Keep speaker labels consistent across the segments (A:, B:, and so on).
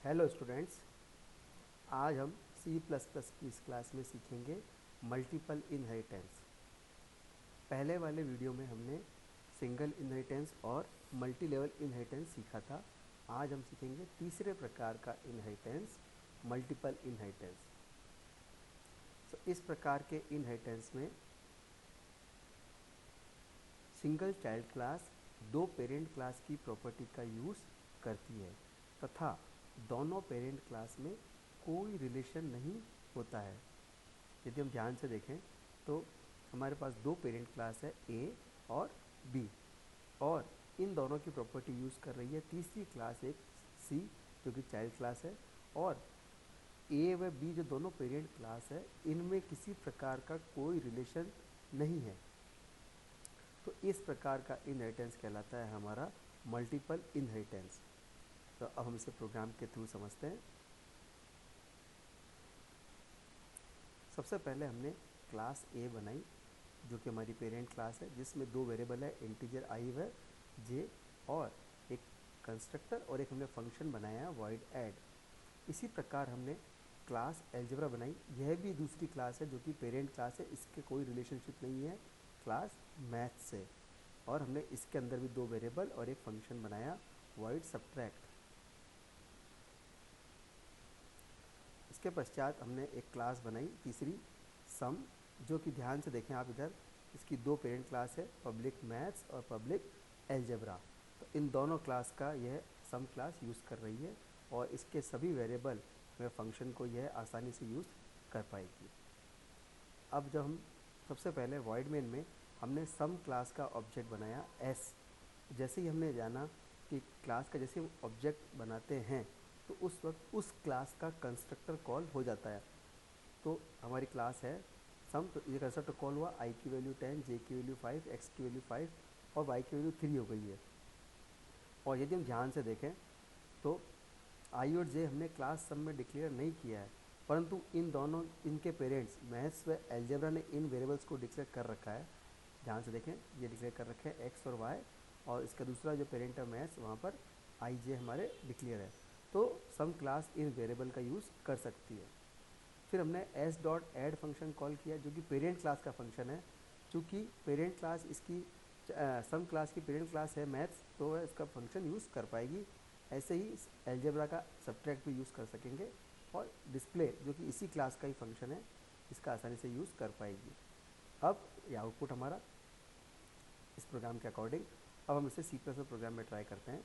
A: Hello students, आज हम C++ की इस क्लास में सीखेंगे मल्टीपल इनहेरिटेंस। पहले वाले वीडियो में हमने सिंगल इनहेरिटेंस और मल्टी लेवल इनहेरिटेंस सीखा था। आज हम सीखेंगे तीसरे प्रकार का इनहेरिटेंस, मल्टीपल इनहेरिटेंस। तो इस प्रकार के इनहेरिटेंस में सिंगल चाइल्ड क्लास दो पेरेंट क्लास की प्रॉपर्टी का यूज़ करती है तथा दोनों पेरेंट क्लास में कोई रिलेशन नहीं होता है। यदि हम ध्यान से देखें तो हमारे पास दो पेरेंट क्लास है A और B, और इन दोनों की प्रॉपर्टी यूज़ कर रही है तीसरी क्लास एक C जो कि चाइल्ड क्लास है, और A व B जो दोनों पेरेंट क्लास है इनमें किसी प्रकार का कोई रिलेशन नहीं है। तो इस प्रकार का इनहेरिटेंस कहलाता है हमारा मल्टीपल इनहेरिटेंस। तो अब हम इसे प्रोग्राम के थ्रू समझते हैं। सबसे पहले हमने क्लास A बनाई जो कि हमारी पेरेंट क्लास है, जिसमें दो वेरिएबल है, इंटीजर i व j, और एक कंस्ट्रक्टर और एक हमने फंक्शन बनाया वॉइड ऐड। इसी प्रकार हमने क्लास एल्जेब्रा बनाई, यह भी दूसरी क्लास है जो कि पेरेंट क्लास है, इसके कोई रिलेशनशिप नहीं है क्लास मैथ से, और हमने इसके अंदर भी दो वेरिएबल और एक फंक्शन बनाया वॉइड सब्ट्रैक्ट। इसके पश्चात हमने एक क्लास बनाई तीसरी सम, जो कि ध्यान से देखें आप इधर, इसकी दो पेरेंट क्लास है, पब्लिक मैथ्स और पब्लिक एल्जेब्रा। तो इन दोनों क्लास का यह सम क्लास यूज़ कर रही है और इसके सभी वेरिएबल में फंक्शन को यह आसानी से यूज़ कर पाएगी। अब जब हम सबसे पहले वॉइड मेन में हमने सम क्लास का ऑब्जेक्ट बनाया एस। जैसे ही हमने जाना कि क्लास का जैसे हम ऑब्जेक्ट बनाते हैं तो उस वक्त उस क्लास का कंस्ट्रक्टर कॉल हो जाता है। तो हमारी क्लास है सम, तो ये कंस्ट्रक्टर कॉल हुआ, i की वैल्यू 10, j की वैल्यू 5, x की वैल्यू 5 और y की वैल्यू 3 हो गई है। और यदि हम ध्यान से देखें तो i और j हमने क्लास सम में डिक्लेयर नहीं किया है, परंतु इन दोनों इनके पेरेंट्स मैथ्स व एल्जेब्रा ने इन वेरिएबल्स को डिक्लेयर कर रखा है। ध्यान से देखें, ये डिक्लेयर कर रखे हैं x और y, और इसका दूसरा जो पेरेंट है मैथ्स, वहाँ पर i j हमारे डिक्लेयर है। तो सम क्लास इन वेरिएबल का यूज़ कर सकती है। फिर हमने S dot add function call किया जो कि पेरेंट क्लास का फंक्शन है। चूँकि पेरेंट क्लास इसकी सम क्लास की पेरेंट क्लास है मैथ्स, तो वह इसका फंक्शन यूज़ कर पाएगी। ऐसे ही एल्जेब्रा का सब्ट्रैक्ट भी यूज़ कर सकेंगे, और डिस्प्ले जो कि इसी क्लास का ही फंक्शन है, इसका आसानी से यूज़ कर पाएगी। अब ये आउटपुट हमारा इस प्रोग्राम के अकॉर्डिंग। अब हम इसे C++ प्रोग्राम में ट्राई करते हैं।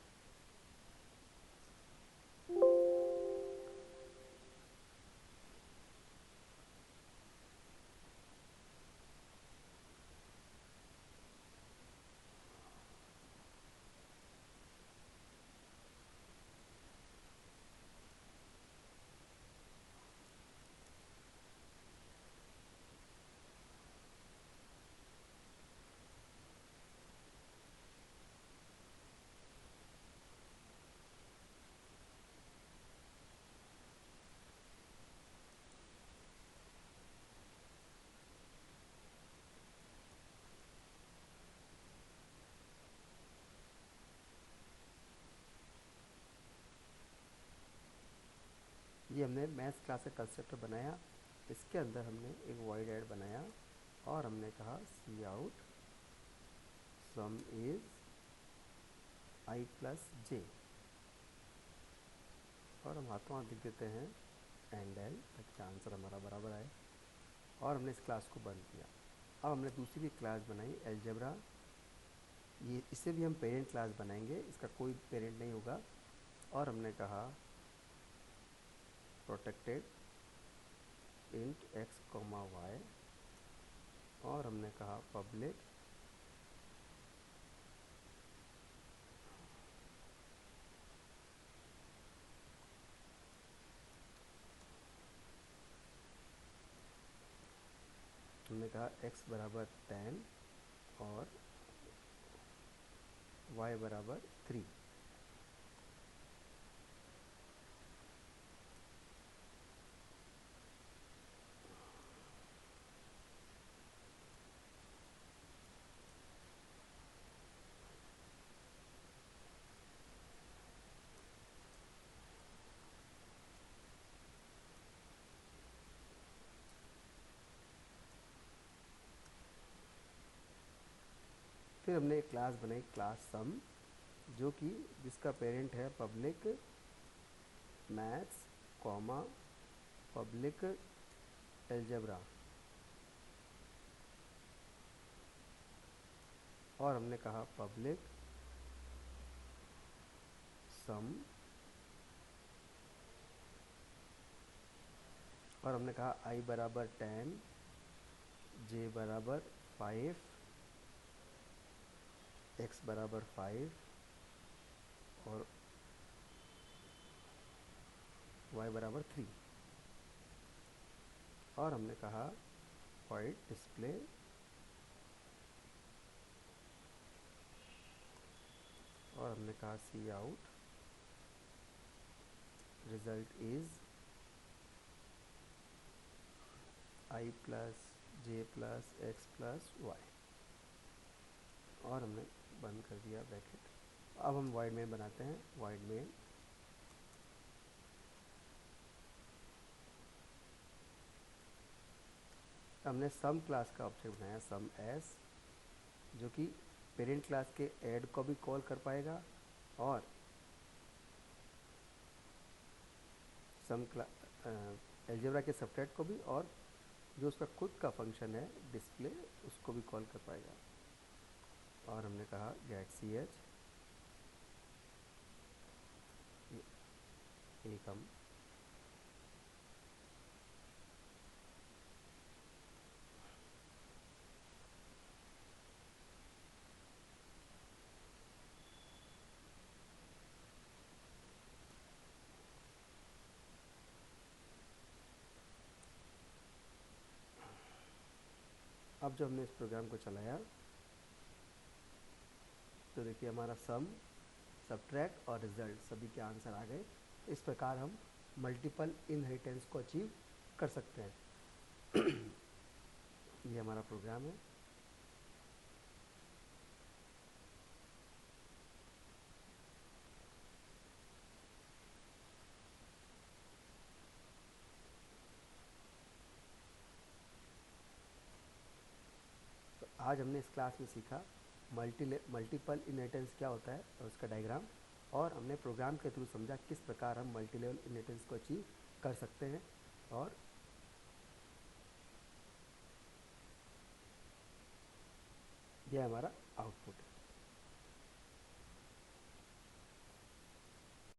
A: ये हमने मैथ्स क्लास का कंस्ट्रक्टर बनाया, इसके अंदर हमने एक वॉइड ऐड बनाया और हमने कहा cout sum is i plus j, और हम हाथों हाथ लिख देते हैं एंड एल ताकि आंसर हमारा बराबर आए, और हमने इस क्लास को बंद किया। अब हमने दूसरी क्लास बनाई एल्जेब्रा, ये इसे भी हम पेरेंट क्लास बनाएंगे, इसका कोई पेरेंट नहीं होगा, और हमने कहा protected int x comma y, और हमने कहा पब्लिक हमने कहा x बराबर 10 और y बराबर 3। फिर हमने एक क्लास बनाई क्लास सम, जो कि जिसका पेरेंट है public maths comma public algebra, और हमने कहा पब्लिक सम, और हमने कहा i बराबर 10, j बराबर 5, x बराबर 5 और y बराबर 3, और हमने कहा void डिस्प्ले और हमने कहा cout result is i plus j plus x plus y, और हमने बंद कर दिया ब्रैकेट। अब हम void main बनाते हैं। void main हमने सम क्लास का ऑब्जेक्ट बनाया सम एस, जो कि पेरेंट क्लास के ऐड को भी कॉल कर पाएगा और सम एल्जेब्रा के सबट्रैक्ट को भी, और जो उसका खुद का फंक्शन है डिस्प्ले उसको भी कॉल कर पाएगा। और हमने कहा गेट सी एच, एक हम अब जब हमने इस प्रोग्राम को चलाया तो देखिए हमारा सम, सबट्रैक्ट और रिजल्ट सभी के आंसर आ गए। इस प्रकार हम मल्टीपल इनहेरिटेंस को अचीव कर सकते हैं। ये हमारा प्रोग्राम है। तो आज हमने इस क्लास में सीखा मल्टीपल इनहेरिटेंस क्या होता है और उसका डायग्राम, और हमने प्रोग्राम के थ्रू समझा किस प्रकार हम मल्टी लेवल इनहेरिटेंस को अचीव कर सकते हैं। और यह हमारा आउटपुट है।